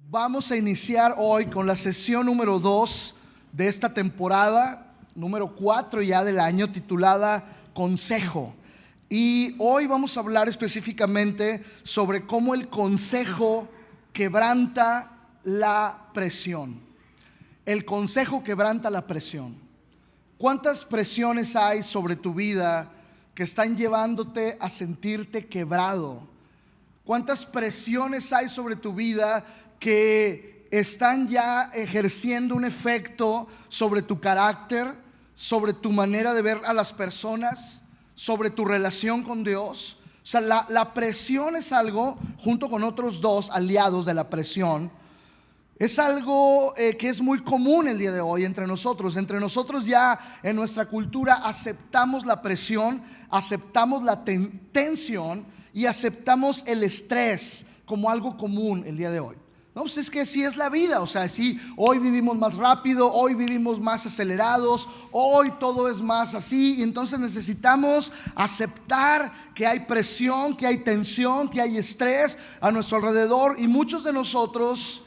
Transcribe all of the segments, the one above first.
Vamos a iniciar hoy con la sesión número 2 de esta temporada, número 4 ya del año, titulada Consejo. Y hoy vamos a hablar específicamente sobre cómo el consejo quebranta la presión. El consejo quebranta la presión. ¿Cuántas presiones hay sobre tu vida que están llevándote a sentirte quebrado? ¿Cuántas presiones hay sobre tu vida que están ya ejerciendo un efecto sobre tu carácter, sobre tu manera de ver a las personas, sobre tu relación con Dios? O sea, la presión es algo, junto con otros dos aliados de la presión, es algo que es muy común el día de hoy entre nosotros. Entre nosotros ya en nuestra cultura aceptamos la presión, aceptamos la tensión y aceptamos el estrés como algo común el día de hoy. No, pues es que así es la vida, o sea, sí, hoy vivimos más rápido, hoy vivimos más acelerados, hoy todo es más así, y entonces necesitamos aceptar que hay presión, que hay tensión, que hay estrés a nuestro alrededor, y muchos de nosotros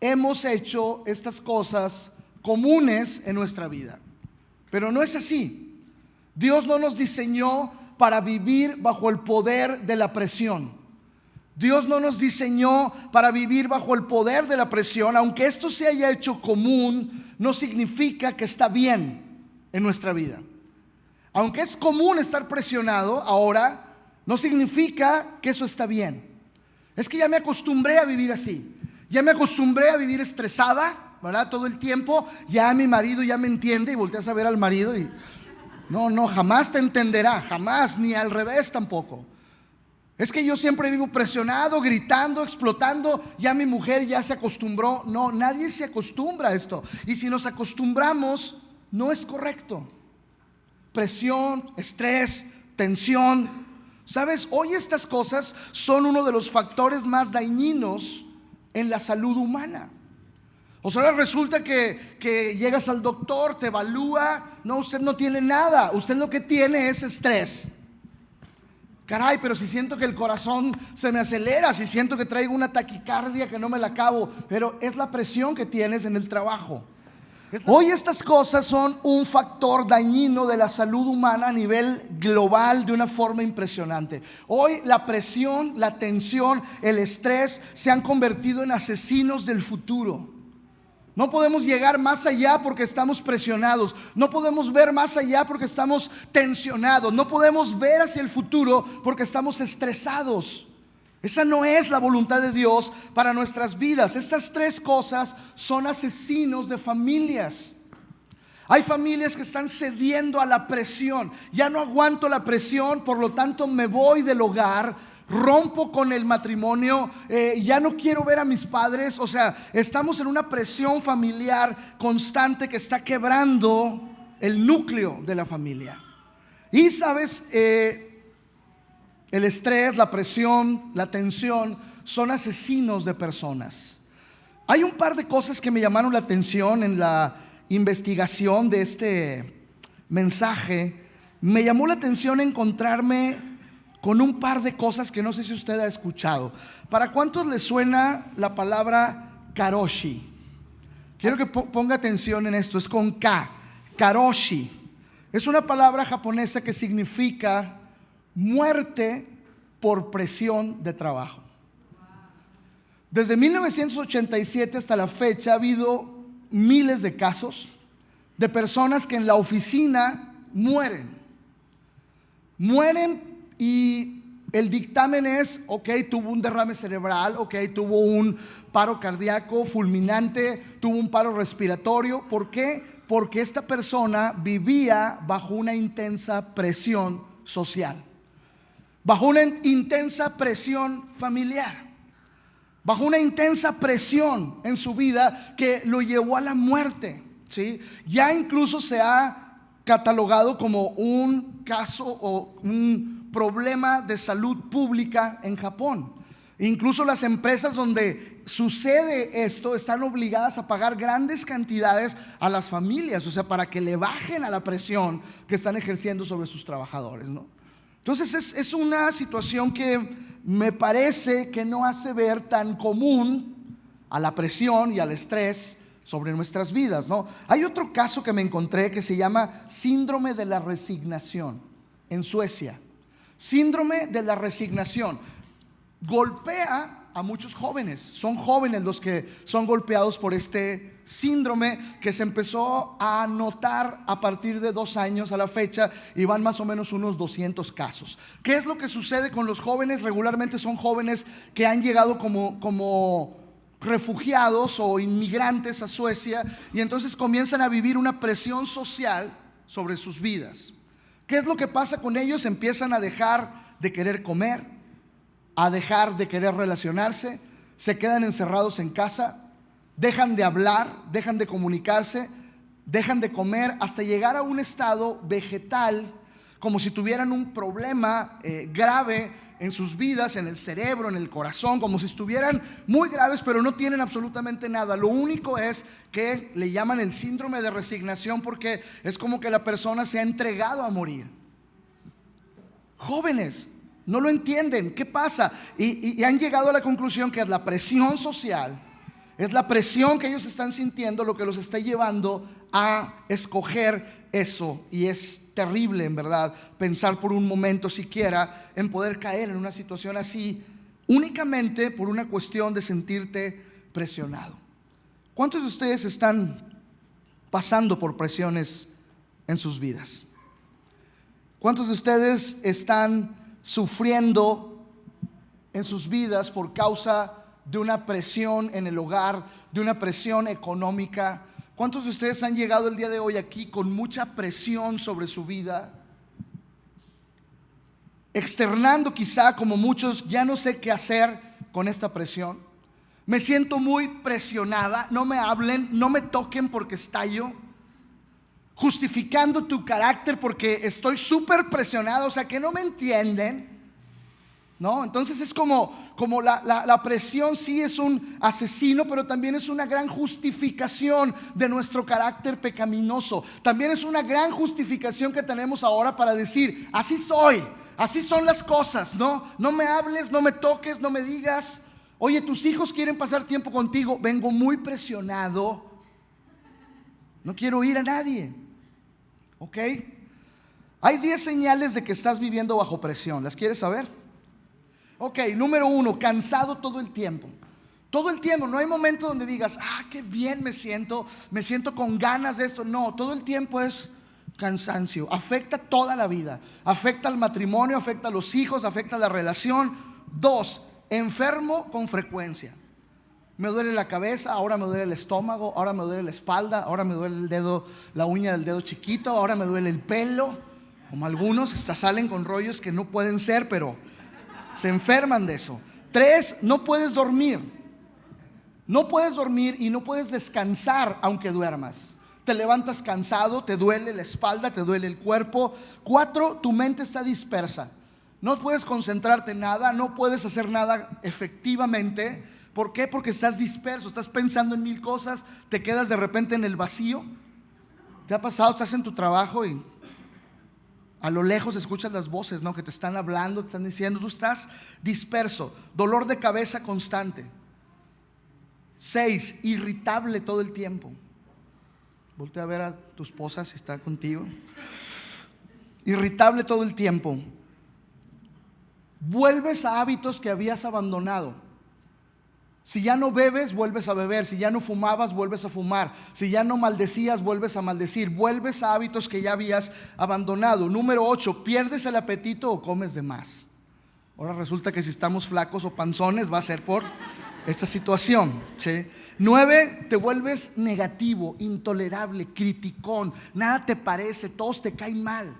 hemos hecho estas cosas comunes en nuestra vida. Pero no es así. Dios no nos diseñó para vivir bajo el poder de la presión. Dios no nos diseñó para vivir bajo el poder de la presión. Aunque esto se haya hecho común, no significa que está bien en nuestra vida. Aunque es común estar presionado ahora, no significa que eso está bien. Es que ya me acostumbré a vivir así. Ya me acostumbré a vivir estresada, ¿verdad? Todo el tiempo. Ya mi marido ya me entiende, y volteas a ver al marido y no, jamás te entenderá, jamás, ni al revés tampoco. Es que yo siempre vivo presionado, gritando, explotando. Ya mi mujer ya se acostumbró. No, nadie se acostumbra a esto. Y si nos acostumbramos, no es correcto. Presión, estrés, tensión. ¿Sabes? Hoy estas cosas son uno de los factores más dañinos en la salud humana. O sea, resulta que llegas al doctor, te evalúa. No, usted no tiene nada. Usted lo que tiene es estrés. Caray, pero si siento que el corazón se me acelera, si siento que traigo una taquicardia que no me la acabo, pero es la presión que tienes en el trabajo. Hoy estas cosas son un factor dañino de la salud humana a nivel global de una forma impresionante. Hoy la presión, la tensión, el estrés se han convertido en asesinos del futuro. No podemos llegar más allá porque estamos presionados. No podemos ver más allá porque estamos tensionados. No podemos ver hacia el futuro porque estamos estresados. Esa no es la voluntad de Dios para nuestras vidas. Estas tres cosas son asesinos de familias. Hay familias que están cediendo a la presión. Ya no aguanto la presión, por lo tanto me voy del hogar. Rompo con el matrimonio, ya no quiero ver a mis padres. O sea, estamos en una presión familiar constante que está quebrando el núcleo de la familia. Y sabes, el estrés, la presión, la tensión son asesinos de personas. Hay un par de cosas que me llamaron la atención en la investigación de este mensaje. Me llamó la atención encontrarme con un par de cosas que no sé si usted ha escuchado. ¿Para cuántos les suena la palabra karoshi? Quiero que ponga atención en esto, es con K, karoshi. Es una palabra japonesa que significa muerte por presión de trabajo. Desde 1987 hasta la fecha ha habido miles de casos de personas que en la oficina mueren. Y el dictamen es, ok, tuvo un derrame cerebral, ok, tuvo un paro cardíaco fulminante, tuvo un paro respiratorio. ¿Por qué? Porque esta persona vivía bajo una intensa presión social, bajo una intensa presión familiar, bajo una intensa presión en su vida que lo llevó a la muerte, ¿sí? Ya incluso se ha catalogado como un caso o un problema de salud pública en Japón. Incluso las empresas donde sucede esto están obligadas a pagar grandes cantidades a las familias, o sea, para que le bajen a la presión que están ejerciendo sobre sus trabajadores, ¿no? Entonces es una situación que me parece que no hace ver tan común a la presión y al estrés sobre nuestras vidas, ¿no? Hay otro caso que me encontré que se llama síndrome de la resignación en Suecia. Síndrome de la resignación golpea a muchos jóvenes. Son jóvenes los que son golpeados por este síndrome, que se empezó a notar a partir de 2 años a la fecha, y van más o menos unos 200 casos. ¿Qué es lo que sucede con los jóvenes? Regularmente son jóvenes que han llegado como refugiados o inmigrantes a Suecia, y entonces comienzan a vivir una presión social sobre sus vidas. ¿Qué es lo que pasa con ellos? Empiezan a dejar de querer comer, a dejar de querer relacionarse, se quedan encerrados en casa, dejan de hablar, dejan de comunicarse, dejan de comer, hasta llegar a un estado vegetal, como si tuvieran un problema grave en sus vidas, en el cerebro, en el corazón, como si estuvieran muy graves, pero no tienen absolutamente nada. Lo único es que le llaman el síndrome de resignación, porque es como que la persona se ha entregado a morir. Jóvenes no lo entienden. ¿Qué pasa? Y han llegado a la conclusión que es la presión social, es la presión que ellos están sintiendo lo que los está llevando a escoger eso. Y es terrible, en verdad, pensar por un momento siquiera en poder caer en una situación así, únicamente por una cuestión de sentirte presionado. ¿Cuántos de ustedes están pasando por presiones en sus vidas? ¿Cuántos de ustedes están sufriendo en sus vidas por causa de una presión en el hogar, de una presión económica? ¿Cuántos de ustedes han llegado el día de hoy aquí con mucha presión sobre su vida? Externando quizá, como muchos, ya no sé qué hacer con esta presión. Me siento muy presionada, no me hablen, no me toquen porque estallo. Justificando tu carácter porque estoy súper presionado, o sea que no me entienden, ¿no? Entonces es como la presión sí es un asesino, pero también es una gran justificación de nuestro carácter pecaminoso. También es una gran justificación que tenemos ahora para decir: así soy, así son las cosas, ¿no? No me hables, no me toques, no me digas. Oye, tus hijos quieren pasar tiempo contigo, vengo muy presionado, no quiero oír a nadie. ¿Ok? Hay 10 señales de que estás viviendo bajo presión. ¿Las quieres saber? Ok, número 1, cansado todo el tiempo. Todo el tiempo, no hay momento donde digas: qué bien me siento con ganas de esto. No, todo el tiempo es cansancio. Afecta toda la vida. Afecta al matrimonio, afecta a los hijos, afecta a la relación. 2, enfermo con frecuencia. Me duele la cabeza, ahora me duele el estómago, ahora me duele la espalda, ahora me duele el dedo, la uña del dedo chiquito, ahora me duele el pelo. Como algunos hasta salen con rollos que no pueden ser, pero se enferman de eso. 3, no puedes dormir. No puedes dormir y no puedes descansar aunque duermas. Te levantas cansado, te duele la espalda, te duele el cuerpo. 4, tu mente está dispersa. No puedes concentrarte en nada, no puedes hacer nada efectivamente. ¿Por qué? Porque estás disperso, estás pensando en 1000 cosas, te quedas de repente en el vacío. ¿Te ha pasado? Estás en tu trabajo y a lo lejos escuchas las voces, ¿no? Que te están hablando, te están diciendo, tú estás disperso. Dolor de cabeza constante. 6, irritable todo el tiempo. Voltea a ver a tu esposa si está contigo. Irritable todo el tiempo. Vuelves a hábitos que habías abandonado. Si ya no bebes, vuelves a beber. Si ya no fumabas, vuelves a fumar. Si ya no maldecías, vuelves a maldecir. Vuelves a hábitos que ya habías abandonado. Número 8, pierdes el apetito o comes de más. Ahora resulta que si estamos flacos o panzones va a ser por esta situación, ¿sí? 9, te vuelves negativo, intolerable, criticón. Nada te parece, todos te caen mal.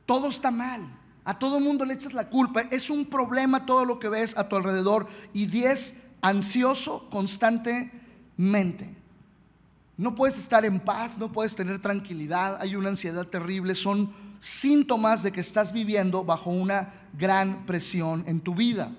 Todo está mal. A todo mundo le echas la culpa. Es un problema todo lo que ves a tu alrededor. Y 10, ansioso constantemente. No puedes estar en paz, no puedes tener tranquilidad. Hay una ansiedad terrible. Son síntomas de que estás viviendo bajo una gran presión en tu vida.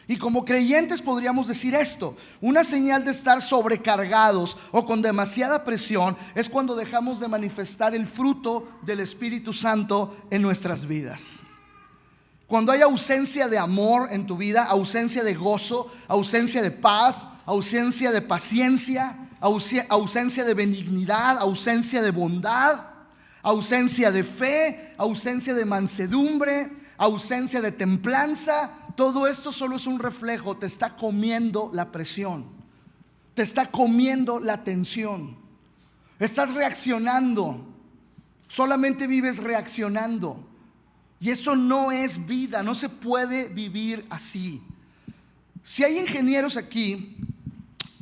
Y como creyentes podríamos decir esto: una señal de estar sobrecargados o con demasiada presión es cuando dejamos de manifestar el fruto del Espíritu Santo en nuestras vidas. Cuando hay ausencia de amor en tu vida, ausencia de gozo, ausencia de paz, ausencia de paciencia, ausencia de benignidad, ausencia de bondad, ausencia de fe, ausencia de mansedumbre, ausencia de templanza, todo esto solo es un reflejo. Te está comiendo la presión, te está comiendo la tensión, estás reaccionando, solamente vives reaccionando. Y esto no es vida, no se puede vivir así. Si hay ingenieros aquí,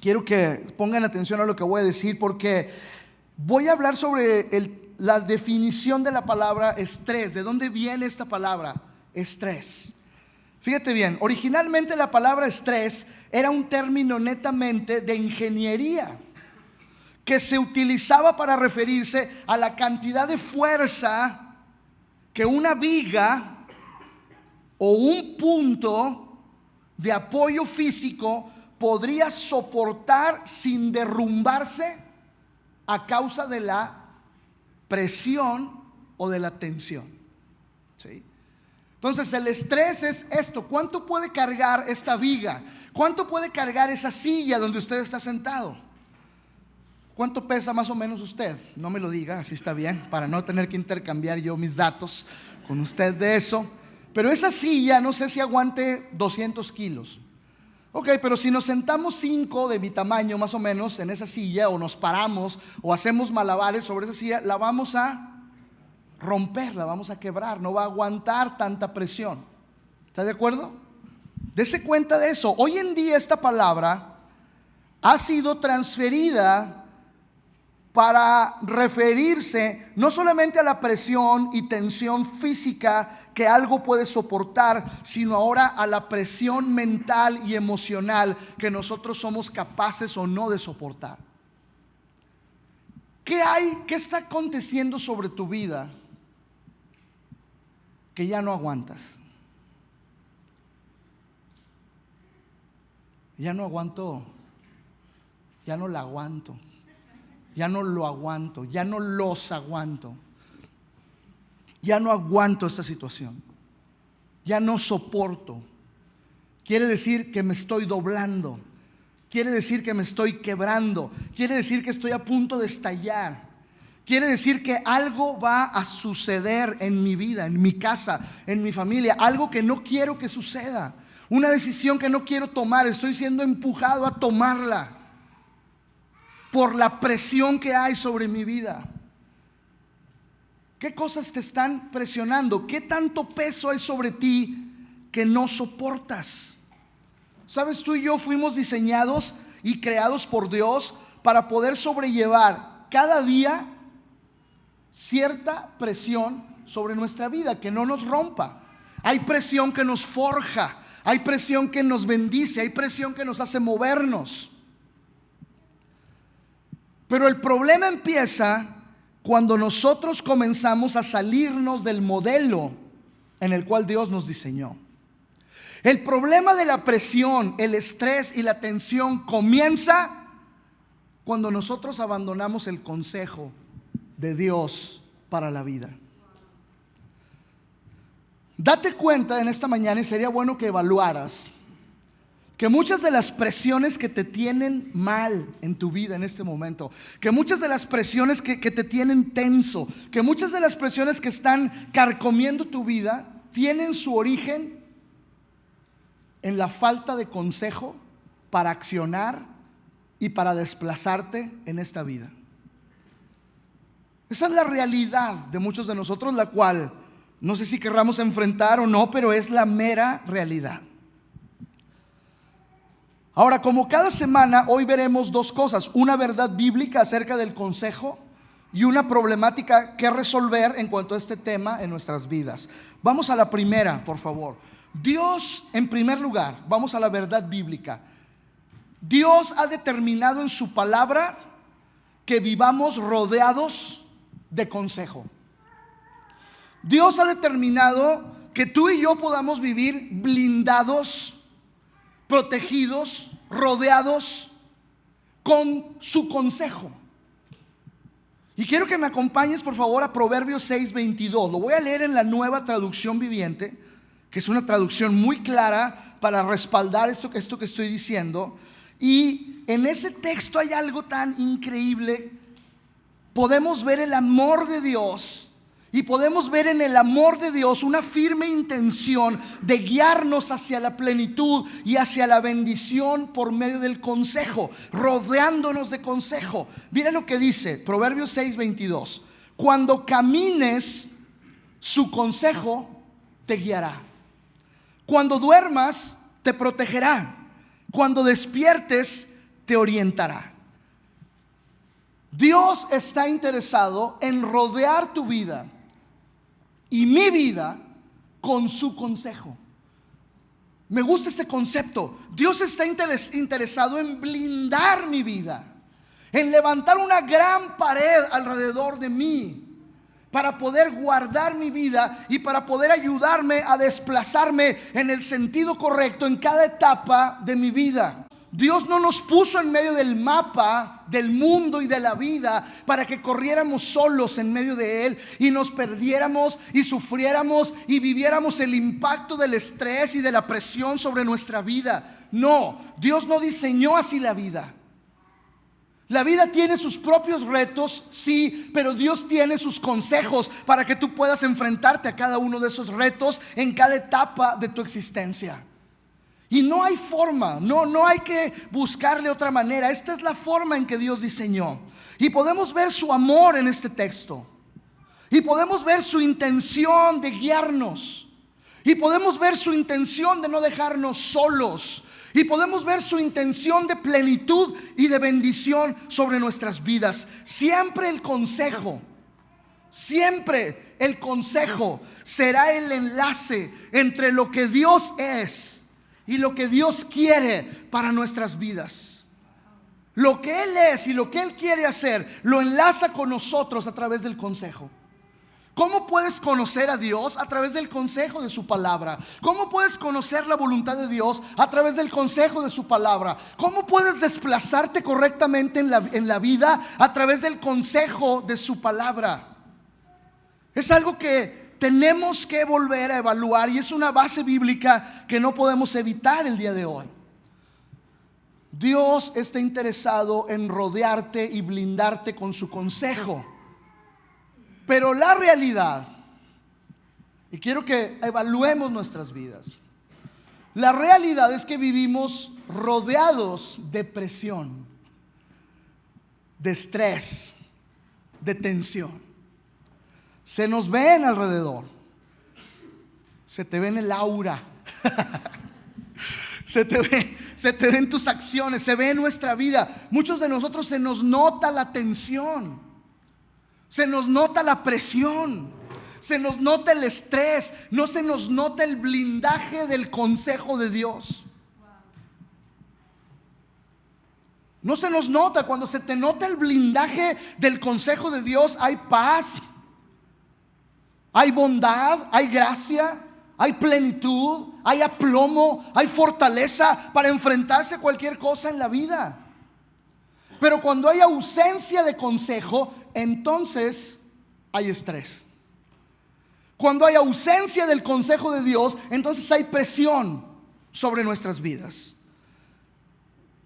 quiero que pongan atención a lo que voy a decir, porque voy a hablar sobre la definición de la palabra estrés. ¿De dónde viene esta palabra? Estrés. Fíjate bien, originalmente la palabra estrés era un término netamente de ingeniería, que se utilizaba para referirse a la cantidad de fuerza que una viga o un punto de apoyo físico podría soportar sin derrumbarse a causa de la presión o de la tensión. ¿Sí? Entonces el estrés es esto: ¿cuánto puede cargar esta viga? ¿Cuánto puede cargar esa silla donde usted está sentado? ¿Cuánto pesa más o menos usted? No me lo diga, así está bien, para no tener que intercambiar yo mis datos con usted de eso. Pero esa silla no sé si aguante 200 kilos. Ok, pero si nos sentamos 5 de mi tamaño más o menos en esa silla, o nos paramos o hacemos malabares sobre esa silla, la vamos a romper, la vamos a quebrar, no va a aguantar tanta presión. ¿Está de acuerdo? Dese cuenta de eso. Hoy en día esta palabra ha sido transferida para referirse no solamente a la presión y tensión física que algo puede soportar, sino ahora a la presión mental y emocional que nosotros somos capaces o no de soportar. ¿Qué hay? ¿Qué está aconteciendo sobre tu vida que ya no aguantas? Ya no aguanto, ya no la aguanto. Ya no lo aguanto, ya no los aguanto. Ya no aguanto esta situación. Ya no soporto. Quiere decir que me estoy doblando. Quiere decir que me estoy quebrando. Quiere decir que estoy a punto de estallar. Quiere decir que algo va a suceder en mi vida, en mi casa, en mi familia. Algo que no quiero que suceda. Una decisión que no quiero tomar. Estoy siendo empujado a tomarla por la presión que hay sobre mi vida. ¿Qué cosas te están presionando? ¿Qué tanto peso hay sobre ti que no soportas? Sabes, tú y yo fuimos diseñados y creados por Dios para poder sobrellevar cada día cierta presión sobre nuestra vida, que no nos rompa. Hay presión que nos forja, hay presión que nos bendice, hay presión que nos hace movernos. Pero el problema empieza cuando nosotros comenzamos a salirnos del modelo en el cual Dios nos diseñó. El problema de la presión, el estrés y la tensión comienza cuando nosotros abandonamos el consejo de Dios para la vida. Date cuenta en esta mañana, y sería bueno que evaluaras, que muchas de las presiones que te tienen mal en tu vida en este momento, que muchas de las presiones que te tienen tenso, que muchas de las presiones que están carcomiendo tu vida tienen su origen en la falta de consejo para accionar y para desplazarte en esta vida. Esa es la realidad de muchos de nosotros, la cual no sé si querramos enfrentar o no, pero es la mera realidad. Ahora, como cada semana, hoy veremos dos cosas: una verdad bíblica acerca del consejo y una problemática que resolver en cuanto a este tema en nuestras vidas. Vamos a la primera, por favor. Dios, en primer lugar, vamos a la verdad bíblica. Dios ha determinado en su palabra que vivamos rodeados de consejo. Dios ha determinado que tú y yo podamos vivir blindados, protegidos, rodeados con su consejo. Y quiero que me acompañes por favor a Proverbios 6:22. Lo voy a leer en la Nueva Traducción Viviente, que es una traducción muy clara para respaldar esto que estoy diciendo. Y en ese texto hay algo tan increíble. Podemos ver el amor de Dios, y podemos ver en el amor de Dios una firme intención de guiarnos hacia la plenitud y hacia la bendición por medio del consejo, rodeándonos de consejo. Mira lo que dice Proverbios 6:22: cuando camines, su consejo te guiará. Cuando duermas, te protegerá. Cuando despiertes, te orientará. Dios está interesado en rodear tu vida y mi vida con su consejo. Me gusta este concepto. Dios está interesado en blindar mi vida, en levantar una gran pared alrededor de mí, para poder guardar mi vida y para poder ayudarme a desplazarme en el sentido correcto en cada etapa de mi vida. Dios no nos puso en medio del mapa del mundo y de la vida para que corriéramos solos en medio de él y nos perdiéramos y sufriéramos y viviéramos el impacto del estrés y de la presión sobre nuestra vida. No, Dios no diseñó así la vida. La vida tiene sus propios retos, sí, pero Dios tiene sus consejos para que tú puedas enfrentarte a cada uno de esos retos en cada etapa de tu existencia. Y no hay forma, no hay que buscarle otra manera. Esta es la forma en que Dios diseñó. Y podemos ver su amor en este texto. Y podemos ver su intención de guiarnos. Y podemos ver su intención de no dejarnos solos. Y podemos ver su intención de plenitud y de bendición sobre nuestras vidas. Siempre el consejo será el enlace entre lo que Dios es y lo que Dios quiere para nuestras vidas. Lo que Él es y lo que Él quiere hacer lo enlaza con nosotros a través del consejo. ¿Cómo puedes conocer a Dios? A través del consejo de su palabra. ¿Cómo puedes conocer la voluntad de Dios? A través del consejo de su palabra. ¿Cómo puedes desplazarte correctamente en la vida? A través del consejo de su palabra. Es algo que tenemos que volver a evaluar y es una base bíblica que no podemos evitar el día de hoy. Dios está interesado en rodearte y blindarte con su consejo. Pero la realidad, y quiero que evaluemos nuestras vidas, la realidad es que vivimos rodeados de presión, de estrés, de tensión. Se nos ven alrededor, se te ve en el aura, se te ve en tus acciones, se ve en nuestra vida. Muchos de nosotros se nos nota la tensión, se nos nota la presión, se nos nota el estrés, no se nos nota el blindaje del consejo de Dios. No se nos nota. Cuando se te nota el blindaje del consejo de Dios, hay paz, hay bondad, hay gracia, hay plenitud, hay aplomo, hay fortaleza para enfrentarse a cualquier cosa en la vida. Pero cuando hay ausencia de consejo, entonces hay estrés. Cuando hay ausencia del consejo de Dios, entonces hay presión sobre nuestras vidas.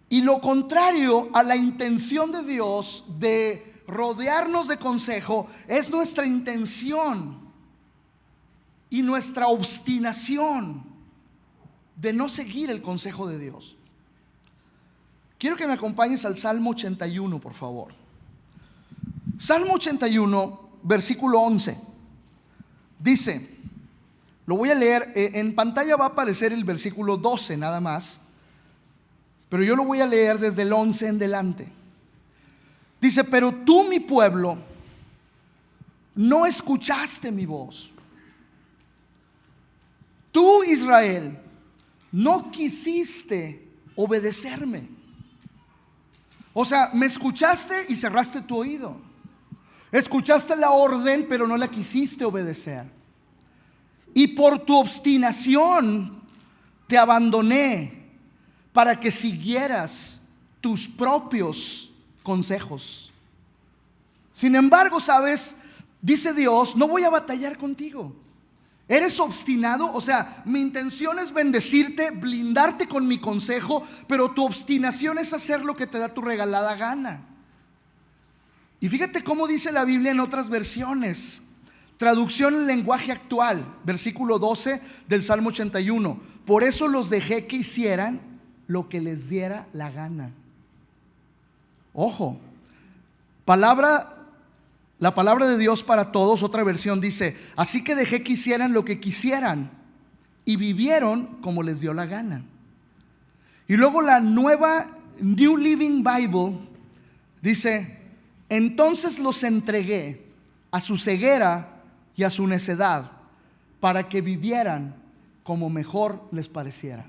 Y lo contrario a la intención de Dios de rodearnos de consejo es nuestra intención y nuestra obstinación de no seguir el consejo de Dios. Quiero que me acompañes al Salmo 81, por favor. Salmo 81, versículo 11. Dice, lo voy a leer, en pantalla va a aparecer el versículo 12 nada más, pero yo lo voy a leer desde el 11 en delante. Dice, pero tú, mi pueblo, no escuchaste mi voz. Tú, Israel, no quisiste obedecerme. O sea, me escuchaste y cerraste tu oído. Escuchaste la orden, pero no la quisiste obedecer. Y por tu obstinación te abandoné para que siguieras tus propios consejos. Sin embargo, sabes, dice Dios, no voy a batallar contigo. ¿Eres obstinado? O sea, mi intención es bendecirte, blindarte con mi consejo, pero tu obstinación es hacer lo que te da tu regalada gana. Y fíjate cómo dice la Biblia en otras versiones. Traducción en lenguaje actual, versículo 12 del Salmo 81. Por eso los dejé que hicieran lo que les diera la gana. Ojo, la palabra de Dios para todos, otra versión dice: así que dejé que hicieran lo que quisieran y vivieron como les dio la gana. Y luego la nueva New Living Bible dice: entonces los entregué a su ceguera y a su necedad para que vivieran como mejor les pareciera.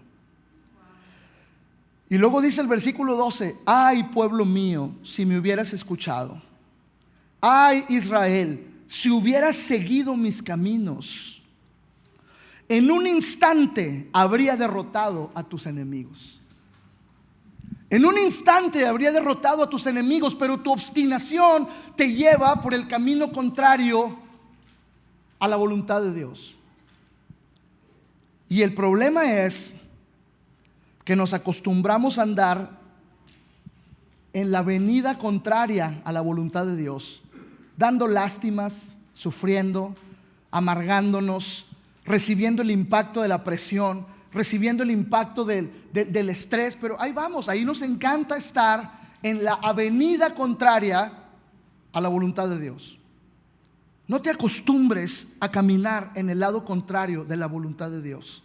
Y luego dice el versículo 12: ay, pueblo mío, si me hubieras escuchado. Ay, Israel, si hubieras seguido mis caminos, en un instante habría derrotado a tus enemigos. En un instante habría derrotado a tus enemigos, pero tu obstinación te lleva por el camino contrario a la voluntad de Dios. Y el problema es que nos acostumbramos a andar en la avenida contraria a la voluntad de Dios, dando lástimas, sufriendo, amargándonos, recibiendo el impacto de la presión, recibiendo el impacto del estrés. Pero ahí vamos, ahí nos encanta estar en la avenida contraria a la voluntad de Dios. No te acostumbres a caminar en el lado contrario de la voluntad de Dios.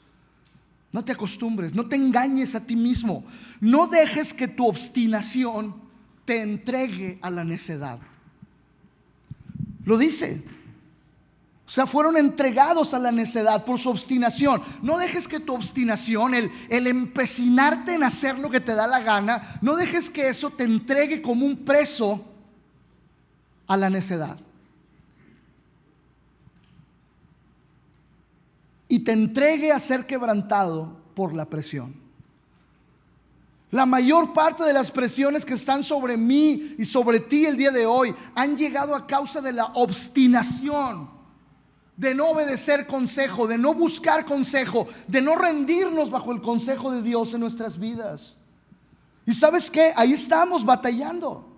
No te acostumbres, no te engañes a ti mismo. No dejes que tu obstinación te entregue a la necedad. Lo dice. O sea, fueron entregados a la necedad por su obstinación. No dejes que tu obstinación, el empecinarte en hacer lo que te da la gana, no dejes que eso te entregue como un preso a la necedad. Y te entregue a ser quebrantado por la presión. La mayor parte de las presiones que están sobre mí y sobre ti el día de hoy han llegado a causa de la obstinación, de no obedecer consejo, de no buscar consejo, de no rendirnos bajo el consejo de Dios en nuestras vidas. ¿Y sabes qué? Ahí estamos batallando,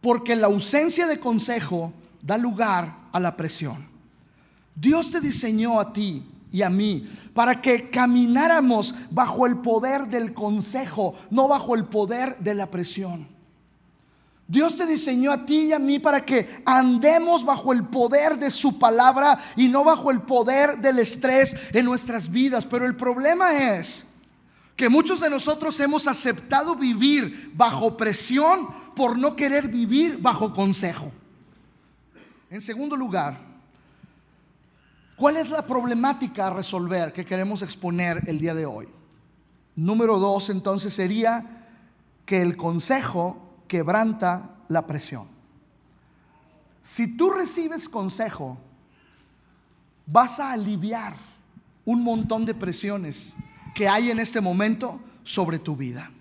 porque la ausencia de consejo da lugar a la presión. Dios te diseñó a ti y a mí para que camináramos bajo el poder del consejo, no bajo el poder de la presión. Dios te diseñó a ti y a mí para que andemos bajo el poder de su palabra y no bajo el poder del estrés en nuestras vidas. Pero el problema es que muchos de nosotros hemos aceptado vivir bajo presión por no querer vivir bajo consejo. En segundo lugar, ¿cuál es la problemática a resolver que queremos exponer el día de hoy? Número 2, entonces, sería que el consejo quebranta la presión. Si tú recibes consejo, vas a aliviar un montón de presiones que hay en este momento sobre tu vida.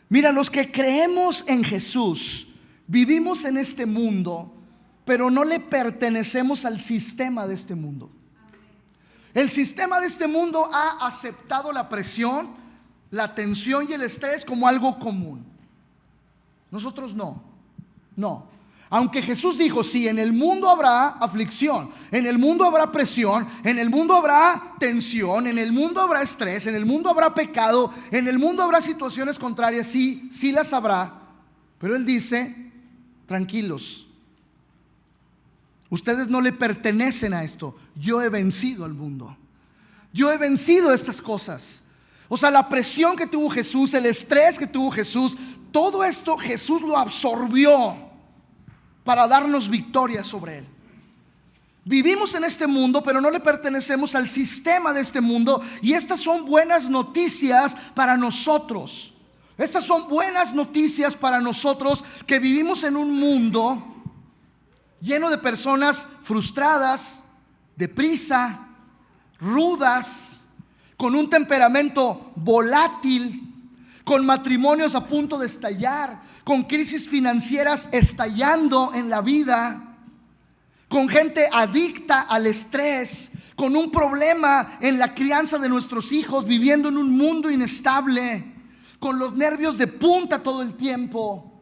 Mira, los que creemos en Jesús, vivimos en este mundo, pero no le pertenecemos al sistema de este mundo. El sistema de este mundo ha aceptado la presión, la tensión y el estrés como algo común. Nosotros no. Aunque Jesús dijo: sí, en el mundo habrá aflicción, en el mundo habrá presión, en el mundo habrá tensión, en el mundo habrá estrés, en el mundo habrá pecado, en el mundo habrá situaciones contrarias. Sí las habrá. Pero Él dice: tranquilos, ustedes no le pertenecen a esto. Yo he vencido al mundo. Yo he vencido estas cosas. O sea, la presión que tuvo Jesús, el estrés que tuvo Jesús, todo esto Jesús lo absorbió para darnos victoria sobre él. Vivimos en este mundo, pero no le pertenecemos al sistema de este mundo. Y estas son buenas noticias para nosotros. Estas son buenas noticias para nosotros que vivimos en un mundo lleno de personas frustradas, deprisa, rudas, con un temperamento volátil, con matrimonios a punto de estallar, con crisis financieras estallando en la vida, con gente adicta al estrés, con un problema en la crianza de nuestros hijos, viviendo en un mundo inestable, con los nervios de punta todo el tiempo.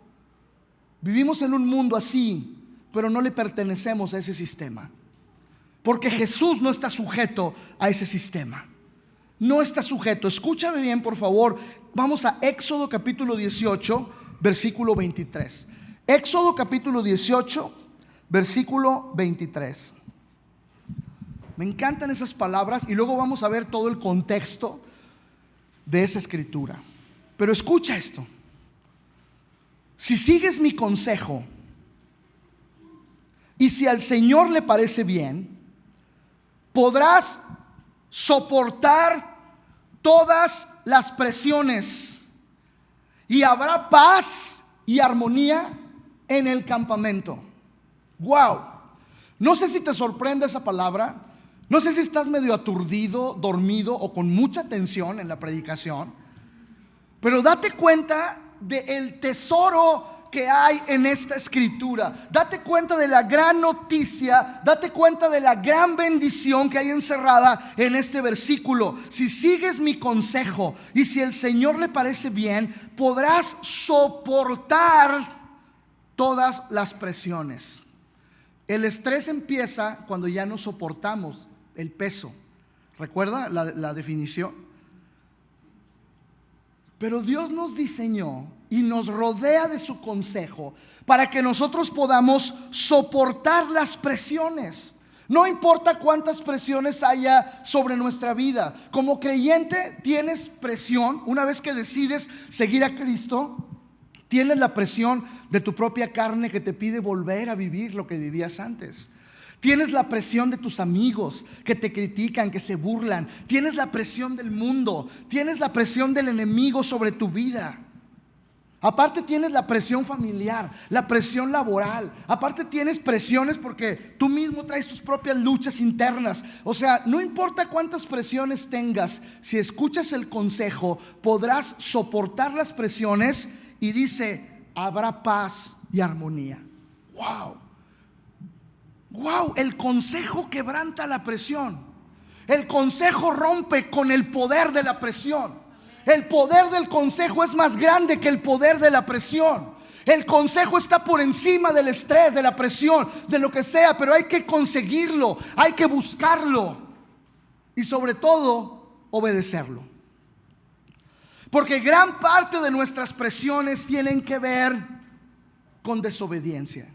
Vivimos en un mundo así, pero no le pertenecemos a ese sistema, porque Jesús no está sujeto a ese sistema. No está sujeto. Escúchame bien, por favor. Vamos a Éxodo capítulo 18, versículo 23. Éxodo capítulo 18, versículo 23. Me encantan esas palabras y luego vamos a ver todo el contexto de esa escritura. Pero escucha esto. Si sigues mi consejo y si al Señor le parece bien, podrás soportar todas las presiones y habrá paz y armonía en el campamento. Wow. No sé si te sorprende esa palabra. No sé si estás medio aturdido, dormido o con mucha tensión en la predicación, pero date cuenta del tesoro que hay en esta escritura. Date cuenta de la gran noticia, date cuenta de la gran bendición que hay encerrada en este versículo. Si sigues mi consejo y si el Señor le parece bien, podrás soportar todas las presiones. El estrés empieza cuando ya no soportamos el peso. ¿Recuerda la definición? Pero Dios nos diseñó y nos rodea de su consejo para que nosotros podamos soportar las presiones. No importa cuántas presiones haya sobre nuestra vida. Como creyente tienes presión. Una vez que decides seguir a Cristo, tienes la presión de tu propia carne que te pide volver a vivir lo que vivías antes. Tienes la presión de tus amigos que te critican, que se burlan. Tienes la presión del mundo. Tienes la presión del enemigo sobre tu vida. Aparte tienes la presión familiar, la presión laboral. Aparte tienes presiones porque tú mismo traes tus propias luchas internas. O sea, no importa cuántas presiones tengas, si escuchas el consejo, podrás soportar las presiones. Y dice, habrá paz y armonía. Wow. Wow, el consejo quebranta la presión. El consejo rompe con el poder de la presión. El poder del consejo es más grande que el poder de la presión. El consejo está por encima del estrés, de la presión, de lo que sea, pero hay que conseguirlo, hay que buscarlo y sobre todo obedecerlo. Porque gran parte de nuestras presiones tienen que ver con desobediencia.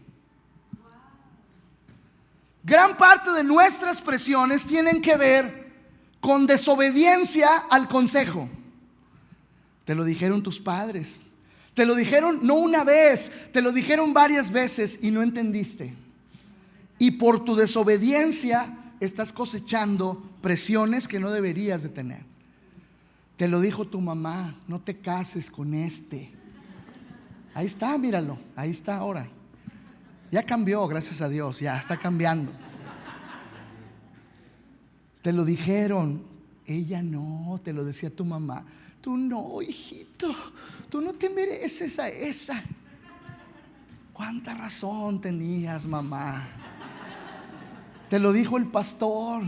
Gran parte de nuestras presiones tienen que ver con desobediencia al consejo. Te lo dijeron tus padres. Te lo dijeron no una vez, te lo dijeron varias veces y no entendiste. Y por tu desobediencia estás cosechando presiones que no deberías de tener. Te lo dijo tu mamá, no te cases con este. Ahí está, míralo, ahí está ahora. Ya cambió, gracias a Dios, ya está cambiando. Te lo dijeron, ella no, te lo decía tu mamá. Tú no, hijito, tú no te mereces a esa. ¿Cuánta razón tenías, mamá? Te lo dijo el pastor.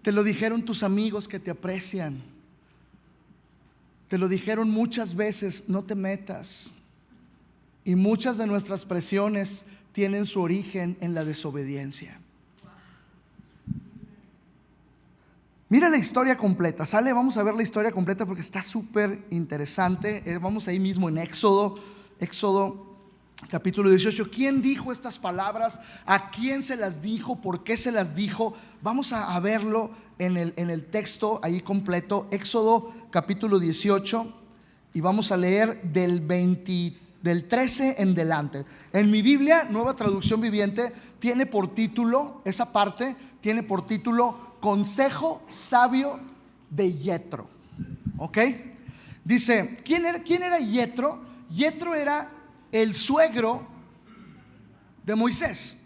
Te lo dijeron tus amigos que te aprecian. Te lo dijeron muchas veces, no te metas. Y muchas de nuestras presiones tienen su origen en la desobediencia. Mira la historia completa, ¿sale? Vamos a ver la historia completa porque está súper interesante. Vamos ahí mismo en Éxodo capítulo 18. ¿Quién dijo estas palabras? ¿A quién se las dijo? ¿Por qué se las dijo? Vamos a verlo en el texto ahí completo. Éxodo capítulo 18 y vamos a leer del 13 en delante. En mi Biblia, Nueva Traducción Viviente, tiene por título, esa parte tiene por título Consejo sabio de Yetro. ¿Ok? Dice, ¿quién era Yetro? Yetro era el suegro de Moisés.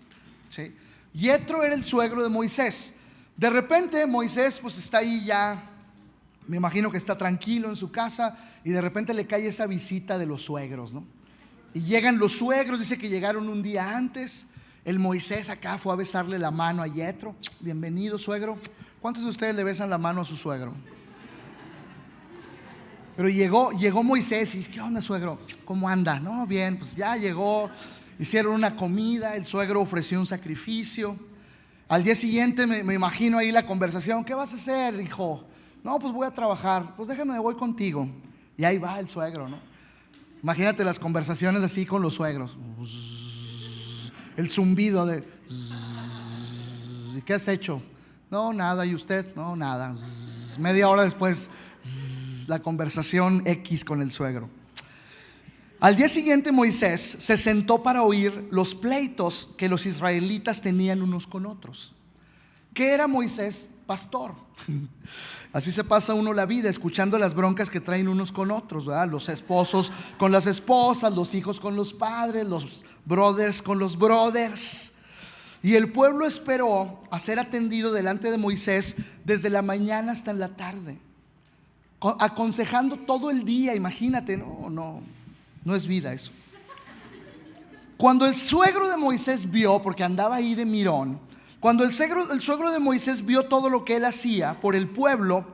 ¿Sí? Yetro era el suegro de Moisés. De repente Moisés pues está ahí ya, me imagino que está tranquilo en su casa y de repente le cae esa visita de los suegros, ¿no? Y llegan los suegros, dice que llegaron un día antes El Moisés acá fue a besarle la mano a Yetro. Bienvenido, suegro. ¿Cuántos de ustedes le besan la mano a su suegro? Pero llegó Moisés y dice: ¿qué onda, suegro? ¿Cómo anda? No, bien, pues ya llegó. Hicieron una comida, el suegro ofreció un sacrificio. Al día siguiente me imagino ahí la conversación: ¿qué vas a hacer, hijo? No, pues voy a trabajar. Pues déjame, voy contigo. Y ahí va el suegro, ¿no? Imagínate las conversaciones así con los suegros. El zumbido de: ¿qué has hecho? No, nada. ¿Y usted? No, nada. Media hora después, la conversación X con el suegro. Al día siguiente Moisés se sentó para oír los pleitos que los israelitas tenían unos con otros. ¿Qué era Moisés? Pastor. Así se pasa uno la vida, escuchando las broncas que traen unos con otros, ¿verdad? Los esposos con las esposas, los hijos con los padres, los brothers con los brothers. Y el pueblo esperó a ser atendido delante de Moisés desde la mañana hasta en la tarde, aconsejando todo el día. Imagínate, no es vida eso. Cuando el suegro de Moisés vio, porque andaba ahí de mirón, cuando el suegro de Moisés vio todo lo que él hacía por el pueblo,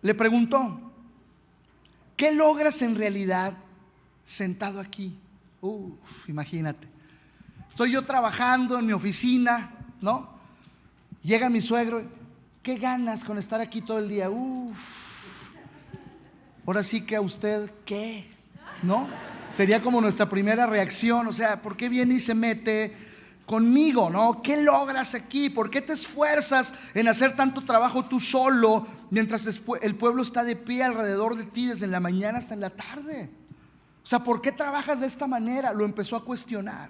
le preguntó: ¿qué logras en realidad sentado aquí? Imagínate, estoy yo trabajando en mi oficina, ¿no? Llega mi suegro: ¿qué ganas con estar aquí todo el día? Ahora sí que a usted, ¿qué? ¿No? Sería como nuestra primera reacción. O sea, ¿por qué viene y se mete conmigo, no? ¿Qué logras aquí? ¿Por qué te esfuerzas en hacer tanto trabajo tú solo, mientras el pueblo está de pie alrededor de ti desde la mañana hasta en la tarde? O sea, ¿por qué trabajas de esta manera? Lo empezó a cuestionar.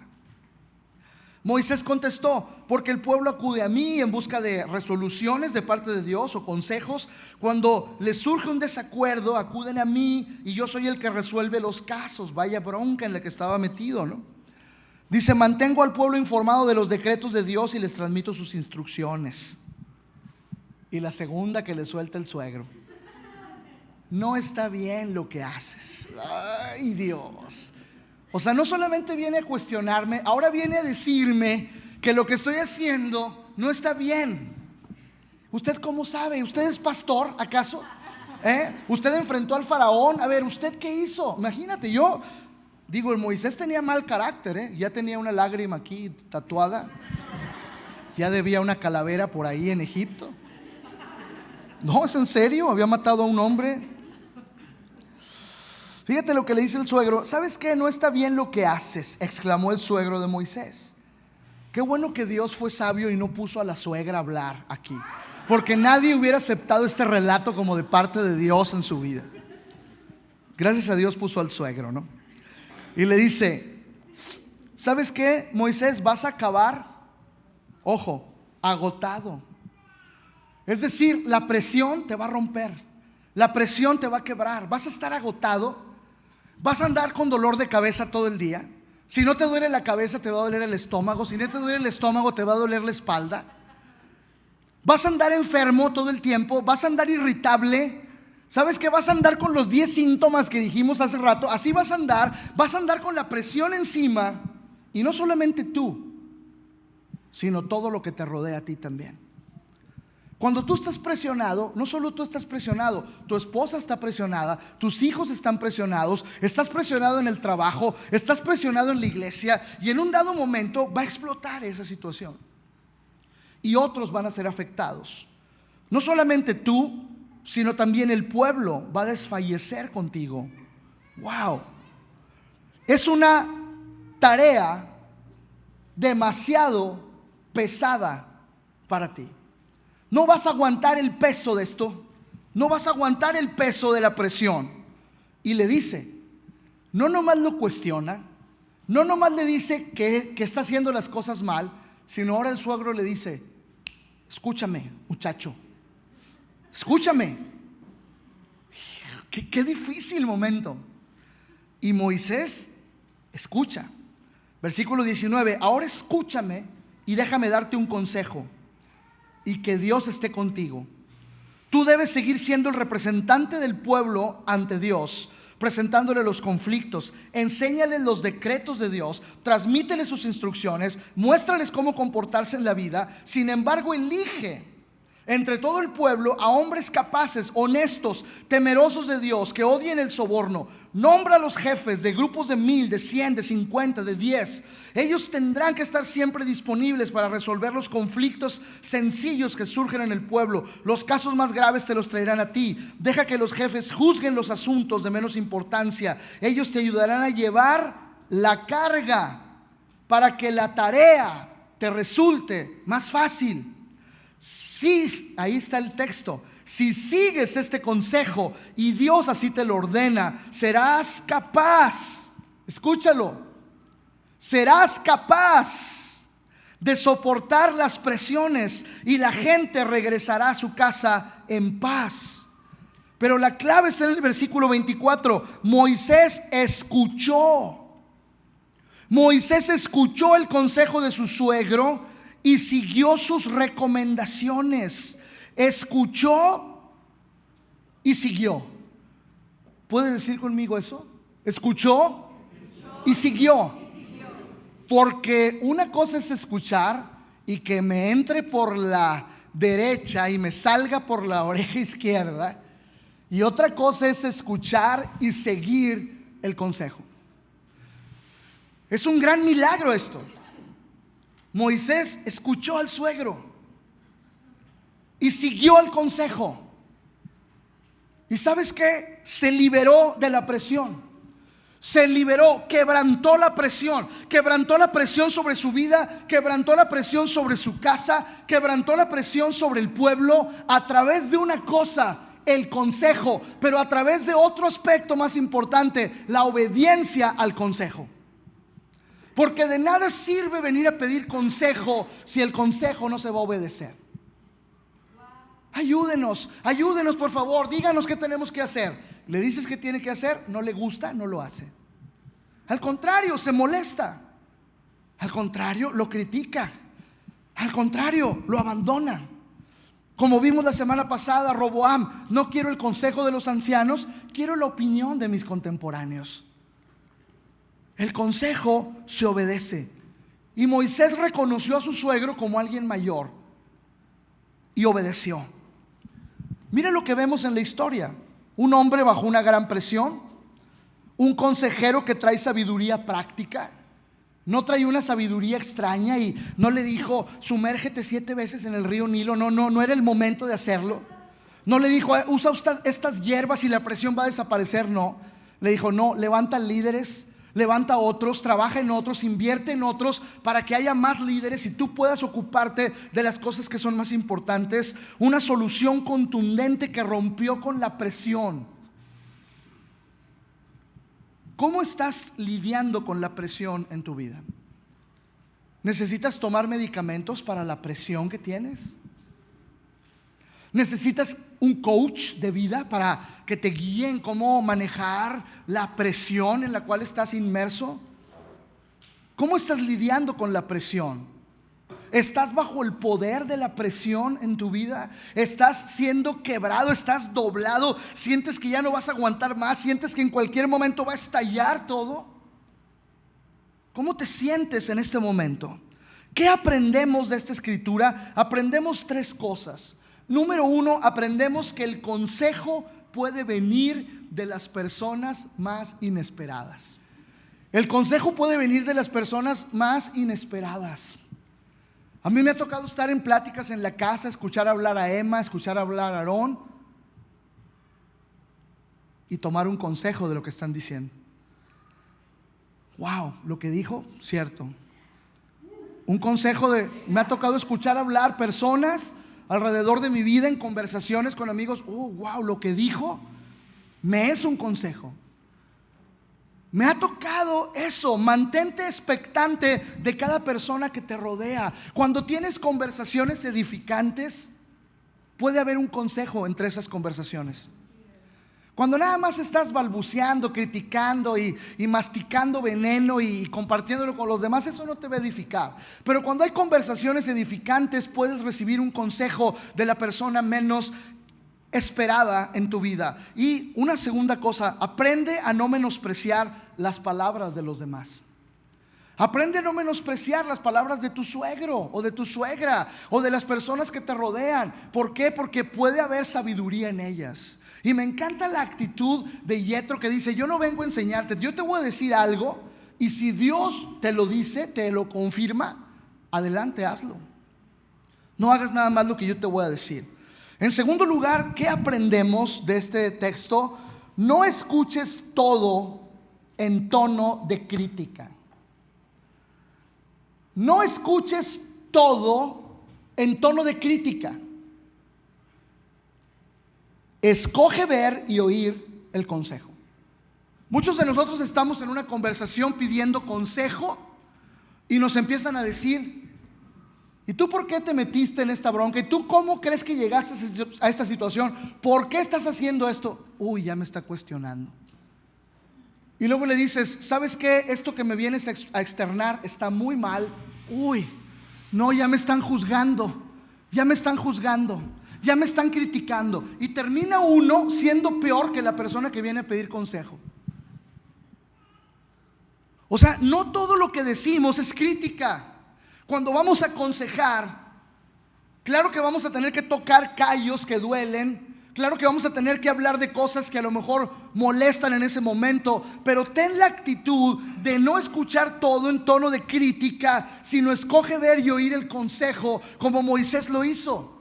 Moisés contestó: porque el pueblo acude a mí en busca de resoluciones de parte de Dios o consejos. Cuando les surge un desacuerdo, acuden a mí y yo soy el que resuelve los casos. Vaya bronca en la que estaba metido, ¿no? Dice: mantengo al pueblo informado de los decretos de Dios y les transmito sus instrucciones. Y la segunda que le suelta el suegro: no está bien lo que haces. Ay, Dios. O sea, no solamente viene a cuestionarme, ahora viene a decirme que lo que estoy haciendo no está bien. ¿Usted cómo sabe? ¿Usted es pastor, acaso? ¿Usted enfrentó al faraón? A ver, ¿usted qué hizo? Imagínate, yo digo, el Moisés tenía mal carácter, ya tenía una lágrima aquí tatuada, ya debía una calavera por ahí en Egipto. No, es en serio, había matado a un hombre. Fíjate lo que le dice el suegro: ¿sabes qué? No está bien lo que haces, exclamó el suegro de Moisés. Qué bueno que Dios fue sabio y no puso a la suegra a hablar aquí, porque nadie hubiera aceptado este relato como de parte de Dios en su vida. Gracias a Dios puso al suegro, ¿no? Y le dice: ¿sabes qué, Moisés? Vas a acabar, ojo, agotado. Es decir, la presión te va a romper, la presión te va a quebrar, vas a estar agotado. Vas a andar con dolor de cabeza todo el día. Si no te duele la cabeza, te va a doler el estómago. Si no te duele el estómago, te va a doler la espalda. Vas a andar enfermo todo el tiempo. Vas a andar irritable. ¿Sabes que vas a andar con los 10 síntomas que dijimos hace rato? Así vas a andar. Vas a andar con la presión encima. Y no solamente tú, sino todo lo que te rodea a ti también. Cuando tú estás presionado, no solo tú estás presionado, tu esposa está presionada, tus hijos están presionados, estás presionado en el trabajo, estás presionado en la iglesia, y en un dado momento va a explotar esa situación y otros van a ser afectados. No solamente tú, sino también el pueblo va a desfallecer contigo. Wow. Es una tarea demasiado pesada para ti. No vas a aguantar el peso de esto. No vas a aguantar el peso de la presión. Y le dice, no nomás lo cuestiona, no nomás le dice que está haciendo las cosas mal, sino ahora el suegro le dice: escúchame, muchacho, escúchame. Qué difícil momento. Y Moisés escucha. Versículo 19: ahora escúchame y déjame darte un consejo. Y que Dios esté contigo. Tú debes seguir siendo el representante del pueblo ante Dios, presentándole los conflictos. Enséñales los decretos de Dios, transmítele sus instrucciones, muéstrales cómo comportarse en la vida. Sin embargo, elige entre todo el pueblo a hombres capaces, honestos, temerosos de Dios, que odien el soborno. Nombra a los jefes de grupos de 1000, de 100, de 50, de 10. Ellos tendrán que estar siempre disponibles para resolver los conflictos sencillos que surgen en el pueblo. Los casos más graves te los traerán a ti. Deja que los jefes juzguen los asuntos de menos importancia. Ellos te ayudarán a llevar la carga para que la tarea te resulte más fácil. Sí, ahí está el texto. Si sigues este consejo y Dios así te lo ordena, serás capaz, escúchalo, serás capaz de soportar las presiones y la gente regresará a su casa en paz. Pero la clave está en el versículo 24. Moisés escuchó el consejo de su suegro y siguió sus recomendaciones. Escuchó y siguió. ¿Puedes decir conmigo eso? Escuchó y siguió. Porque una cosa es escuchar y que me entre por la derecha y me salga por la oreja izquierda. Y otra cosa es escuchar y seguir el consejo. Es un gran milagro esto. Moisés escuchó al suegro y siguió el consejo. ¿Y sabes qué? Se liberó de la presión. Se liberó, quebrantó la presión sobre su vida, quebrantó la presión sobre su casa, quebrantó la presión sobre el pueblo a través de una cosa, el consejo, pero a través de otro aspecto más importante, la obediencia al consejo. Porque de nada sirve venir a pedir consejo si el consejo no se va a obedecer. Ayúdenos por favor, díganos qué tenemos que hacer. Le dices qué tiene que hacer, no le gusta, no lo hace. Al contrario, se molesta. Al contrario, lo critica. Al contrario, lo abandona. Como vimos la semana pasada, Roboam: no quiero el consejo de los ancianos, quiero la opinión de mis contemporáneos. El consejo se obedece. Y Moisés reconoció a su suegro como alguien mayor y obedeció. Mira lo que vemos en la historia: un hombre bajo una gran presión, un consejero que trae sabiduría práctica. No trae una sabiduría extraña y no le dijo: sumérgete 7 veces en el río Nilo. No era el momento de hacerlo. No le dijo: usa estas hierbas y la presión va a desaparecer. No, le dijo: no, levanta líderes, levanta otros, trabaja en otros, invierte en otros para que haya más líderes y tú puedas ocuparte de las cosas que son más importantes. Una solución contundente que rompió con la presión. ¿Cómo estás lidiando con la presión en tu vida? ¿Necesitas tomar medicamentos para la presión que tienes? ¿Necesitas un coach de vida para que te guíe en cómo manejar la presión en la cual estás inmerso? ¿Cómo estás lidiando con la presión? ¿Estás bajo el poder de la presión en tu vida? ¿Estás siendo quebrado? ¿Estás doblado? ¿Sientes que ya no vas a aguantar más? ¿Sientes que en cualquier momento va a estallar todo? ¿Cómo te sientes en este momento? ¿Qué aprendemos de esta escritura? Aprendemos 3 cosas. Número 1, aprendemos que el consejo puede venir de las personas más inesperadas. El consejo puede venir de las personas más inesperadas. A mí me ha tocado estar en pláticas en la casa, escuchar hablar a Emma, escuchar hablar a Aarón y tomar un consejo de lo que están diciendo. Wow, lo que dijo, cierto. Un consejo me ha tocado escuchar hablar personas alrededor de mi vida en conversaciones con amigos. Oh, wow, lo que dijo me es un consejo. Me ha tocado eso. Mantente expectante de cada persona que te rodea. Cuando tienes conversaciones edificantes, puede haber un consejo entre esas conversaciones. Cuando nada más estás balbuceando, criticando y masticando veneno y compartiéndolo con los demás, eso no te va a edificar. Pero cuando hay conversaciones edificantes, puedes recibir un consejo de la persona menos esperada en tu vida. Y una segunda cosa, aprende a no menospreciar las palabras de los demás. Aprende a no menospreciar las palabras de tu suegro o de tu suegra o de las personas que te rodean. ¿Por qué? Porque puede haber sabiduría en ellas. Y me encanta la actitud de Yetro, que dice: yo no vengo a enseñarte, yo te voy a decir algo, y si Dios te lo dice, te lo confirma, adelante, hazlo. No hagas nada más lo que yo te voy a decir. En segundo lugar, ¿qué aprendemos de este texto? No escuches todo en tono de crítica. No escuches todo en tono de crítica. Escoge ver y oír el consejo. Muchos de nosotros estamos en una conversación pidiendo consejo y nos empiezan a decir: ¿y tú por qué te metiste en esta bronca? ¿Y tú cómo crees que llegaste a esta situación? ¿Por qué estás haciendo esto? Uy, ya me está cuestionando. Y luego le dices: ¿sabes qué? Esto que me vienes a externar está muy mal. Uy, no, ya me están juzgando. Ya me están juzgando. Ya me están criticando. Y termina uno siendo peor que la persona que viene a pedir consejo. O sea, no todo lo que decimos es crítica. Cuando vamos a aconsejar, claro que vamos a tener que tocar callos que duelen. Claro que vamos a tener que hablar de cosas que a lo mejor molestan en ese momento, pero ten la actitud de no escuchar todo en tono de crítica, sino escoge ver y oír el consejo, como Moisés lo hizo.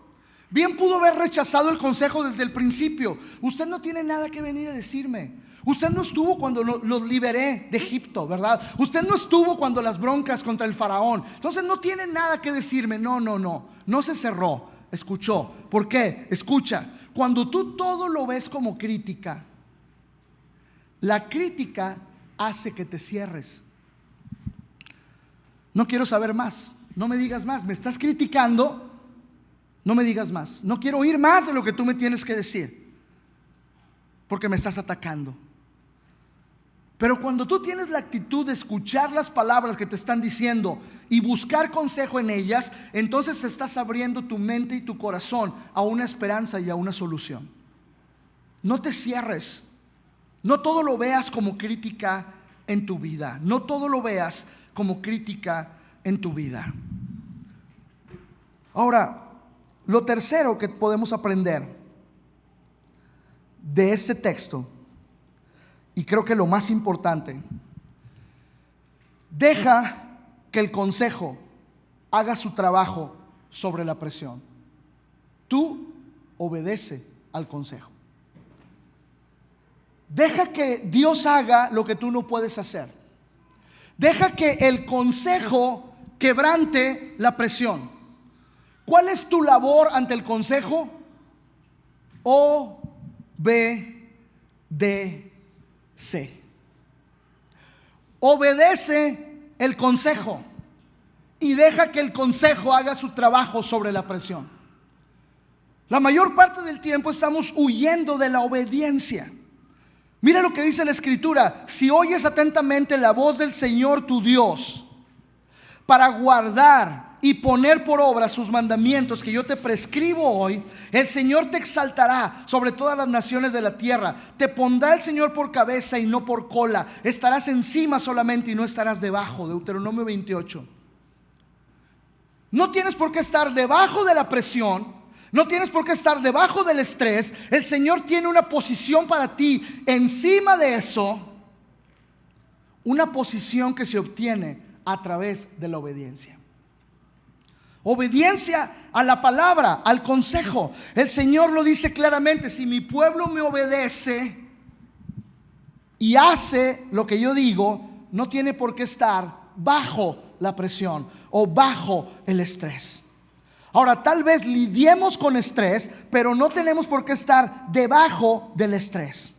Bien pudo haber rechazado el consejo desde el principio. Usted no tiene nada que venir a decirme. Usted no estuvo cuando los liberé de Egipto, ¿verdad? Usted no estuvo cuando las broncas contra el faraón. Entonces no tiene nada que decirme. No se cerró. Escuchó. ¿Por qué? Escucha. Cuando tú todo lo ves como crítica, la crítica hace que te cierres. No quiero saber más. No me digas más. Me estás criticando. No me digas más. No quiero oír más de lo que tú me tienes que decir, porque me estás atacando. Pero cuando tú tienes la actitud de escuchar las palabras que te están diciendo y buscar consejo en ellas, entonces estás abriendo tu mente y tu corazón a una esperanza y a una solución. No te cierres. No todo lo veas como crítica en tu vida. No todo lo veas como crítica en tu vida. Ahora, lo tercero que podemos aprender de este texto, y creo que lo más importante: deja que el consejo haga su trabajo sobre la presión. Tú obedece al consejo. Deja que Dios haga lo que tú no puedes hacer. Deja que el consejo quebrante la presión. ¿Cuál es tu labor ante el consejo? Obedece. Obedece el consejo y deja que el consejo haga su trabajo sobre la presión. La mayor parte del tiempo estamos huyendo de la obediencia. Mira lo que dice la Escritura: si oyes atentamente la voz del Señor tu Dios para guardar y poner por obra sus mandamientos que yo te prescribo hoy, el Señor te exaltará sobre todas las naciones de la tierra. Te pondrá el Señor por cabeza y no por cola. Estarás encima solamente y no estarás debajo. Deuteronomio 28. No tienes por qué estar debajo de la presión. No tienes por qué estar debajo del estrés. El Señor tiene una posición para ti encima de eso. Una posición que se obtiene a través de la obediencia. Obediencia a la palabra, al consejo. El Señor lo dice claramente: si mi pueblo me obedece y hace lo que yo digo, no tiene por qué estar bajo la presión o bajo el estrés. Ahora, tal vez lidiemos con estrés, pero no tenemos por qué estar debajo del estrés.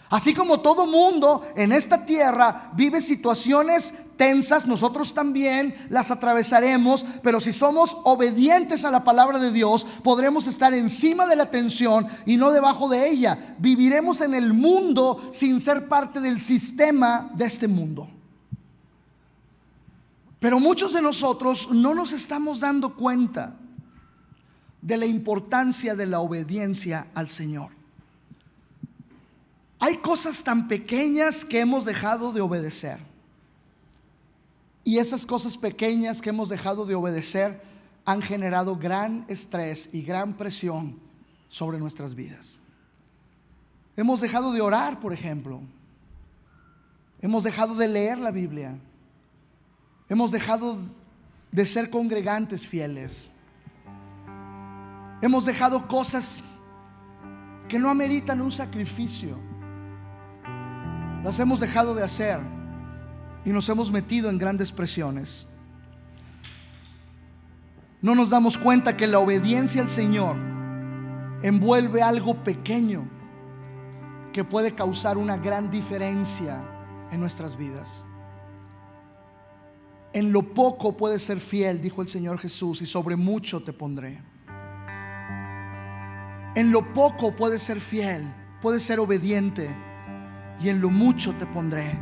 Así como todo mundo en esta tierra vive situaciones tensas, nosotros también las atravesaremos, pero si somos obedientes a la palabra de Dios, podremos estar encima de la tensión y no debajo de ella. Viviremos en el mundo sin ser parte del sistema de este mundo. Pero muchos de nosotros no nos estamos dando cuenta de la importancia de la obediencia al Señor. Hay cosas tan pequeñas que hemos dejado de obedecer. Y esas cosas pequeñas que hemos dejado de obedecer han generado gran estrés y gran presión sobre nuestras vidas. Hemos dejado de orar, por ejemplo. Hemos dejado de leer la Biblia. Hemos dejado de ser congregantes fieles. Hemos dejado cosas que no ameritan un sacrificio. Las hemos dejado de hacer y nos hemos metido en grandes presiones. No nos damos cuenta que la obediencia al Señor envuelve algo pequeño que puede causar una gran diferencia en nuestras vidas. En lo poco puedes ser fiel, dijo el Señor Jesús, y sobre mucho te pondré. En lo poco puedes ser fiel, puedes ser obediente, y en lo mucho te pondré.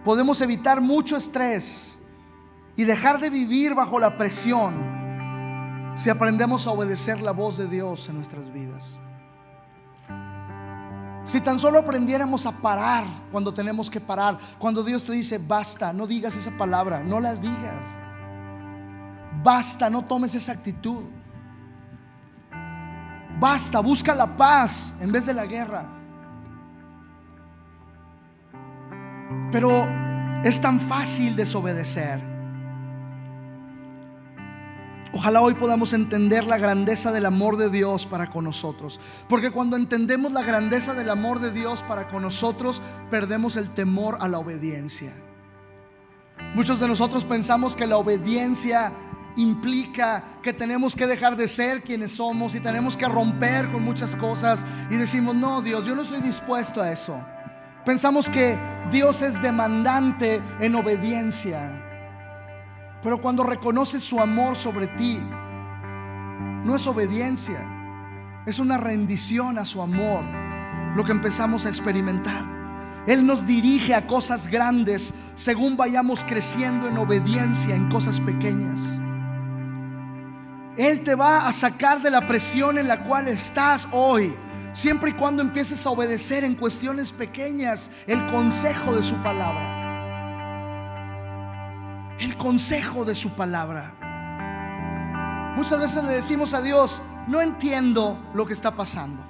Podemos evitar mucho estrés y dejar de vivir bajo la presión si aprendemos a obedecer la voz de Dios en nuestras vidas. Si tan solo aprendiéramos a parar cuando tenemos que parar, cuando Dios te dice basta, no digas esa palabra, no la digas. Basta, no tomes esa actitud. Basta, busca la paz en vez de la guerra. Pero es tan fácil desobedecer. Ojalá hoy podamos entender la grandeza del amor de Dios para con nosotros. Porque cuando entendemos la grandeza del amor de Dios para con nosotros, perdemos el temor a la obediencia. Muchos de nosotros pensamos que la obediencia implica que tenemos que dejar de ser quienes somos y tenemos que romper con muchas cosas. Y decimos, no, Dios, yo no estoy dispuesto a eso. Pensamos que Dios es demandante en obediencia. Pero cuando reconoces su amor sobre ti, no es obediencia, es una rendición a su amor lo que empezamos a experimentar. Él nos dirige a cosas grandes según vayamos creciendo en obediencia en cosas pequeñas. Él te va a sacar de la presión en la cual estás hoy, siempre y cuando empieces a obedecer en cuestiones pequeñas el consejo de su palabra. El consejo de su palabra. Muchas veces le decimos a Dios, no entiendo lo que está pasando.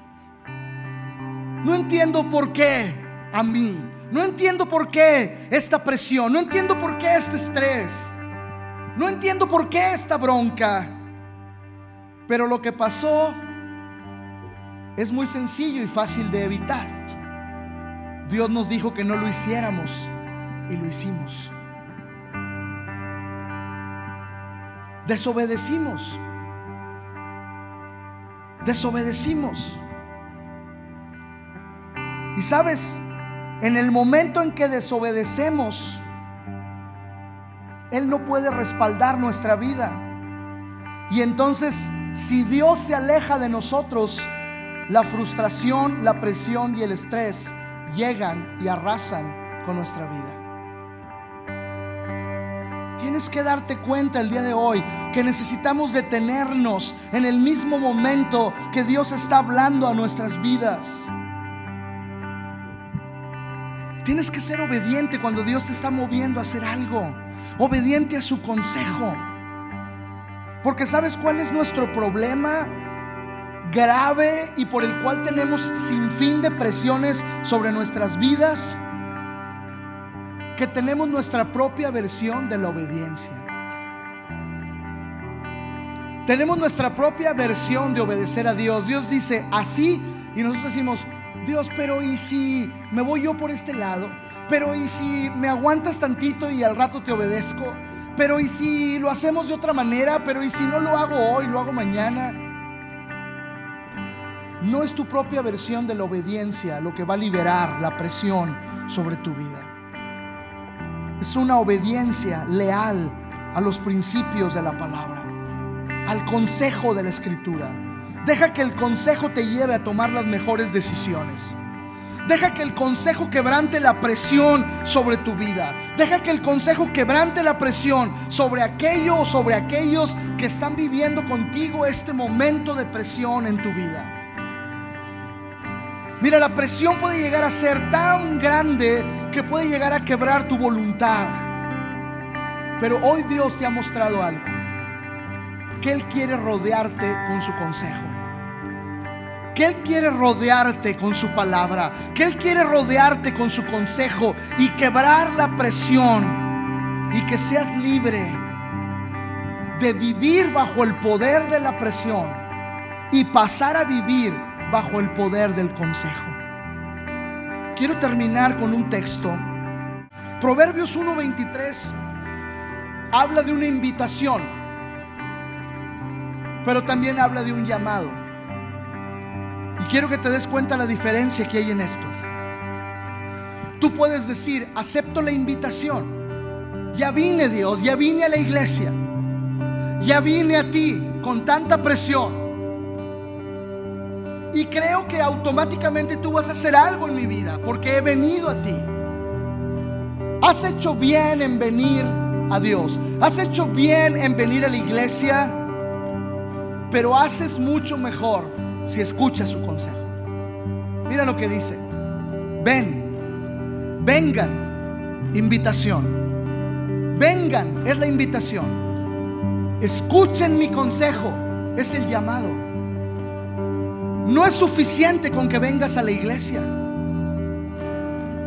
No entiendo por qué a mí. No entiendo por qué esta presión. No entiendo por qué este estrés. No entiendo por qué esta bronca. Pero lo que pasó es muy sencillo y fácil de evitar. Dios nos dijo que no lo hiciéramos y lo hicimos. Desobedecimos. Y sabes, en el momento en que desobedecemos, Él no puede respaldar nuestra vida. Y entonces, si Dios se aleja de nosotros, la frustración, la presión y el estrés llegan y arrasan con nuestra vida. Tienes que darte cuenta el día de hoy que necesitamos detenernos en el mismo momento que Dios está hablando a nuestras vidas. Tienes que ser obediente cuando Dios te está moviendo a hacer algo. Obediente a su consejo. Porque ¿sabes cuál es nuestro problema grave y por el cual tenemos sin fin de presiones sobre nuestras vidas? Que tenemos nuestra propia versión de la obediencia. Tenemos nuestra propia versión de obedecer a Dios. Dios dice así y nosotros decimos, Dios, pero ¿y si me voy yo por este lado? Pero ¿y si me aguantas tantito y al rato te obedezco? Pero ¿y si lo hacemos de otra manera? Pero ¿y si no lo hago hoy, lo hago mañana? No es tu propia versión de la obediencia lo que va a liberar la presión sobre tu vida. Es una obediencia leal a los principios de la palabra, al consejo de la Escritura. Deja que el consejo te lleve a tomar las mejores decisiones. Deja que el consejo quebrante la presión sobre tu vida. Deja que el consejo quebrante la presión sobre aquello o sobre aquellos que están viviendo contigo este momento de presión en tu vida. Mira, la presión puede llegar a ser tan grande que puede llegar a quebrar tu voluntad. Pero hoy Dios te ha mostrado algo: que Él quiere rodearte con su consejo, que Él quiere rodearte con su palabra, que Él quiere rodearte con su consejo y quebrar la presión, y que seas libre de vivir bajo el poder de la presión y pasar a vivir bajo el poder del consejo. Quiero terminar con un texto. Proverbios 1:23 habla de una invitación, pero también habla de un llamado. Y quiero que te des cuenta la diferencia que hay en esto. Tú puedes decir: acepto la invitación. Ya vine, Dios, ya vine a la iglesia, ya vine a ti con tanta presión, y creo que automáticamente tú vas a hacer algo en mi vida porque he venido a ti. Has hecho bien en venir a Dios, has hecho bien en venir a la iglesia, pero haces mucho mejor si escuchas su consejo. Mira lo que dice: vengan, invitación. Vengan es la invitación. Escuchen mi consejo es el llamado. No es suficiente con que vengas a la iglesia.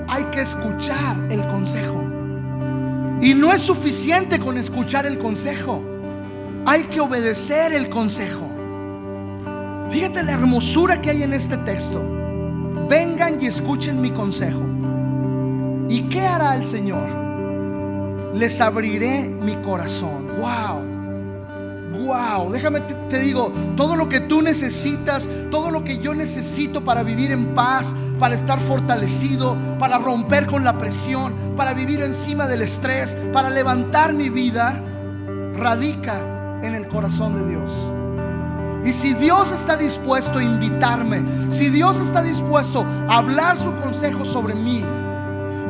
Hay que escuchar el consejo. Y no es suficiente con escuchar el consejo. Hay que obedecer el consejo. Fíjate la hermosura que hay en este texto. Vengan y escuchen mi consejo. ¿Y qué hará el Señor? Les abriré mi corazón. Wow, déjame te digo, todo lo que tú necesitas, todo lo que yo necesito para vivir en paz, para estar fortalecido, para romper con la presión, para vivir encima del estrés, para levantar mi vida, radica en el corazón de Dios. Y si Dios está dispuesto a invitarme, si Dios está dispuesto a hablar su consejo sobre mí,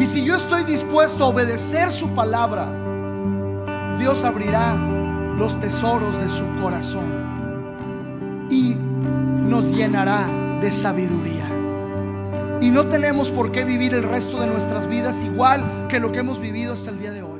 y si yo estoy dispuesto a obedecer su palabra, Dios abrirá los tesoros de su corazón y nos llenará de sabiduría. Y no tenemos por qué vivir el resto de nuestras vidas igual que lo que hemos vivido hasta el día de hoy.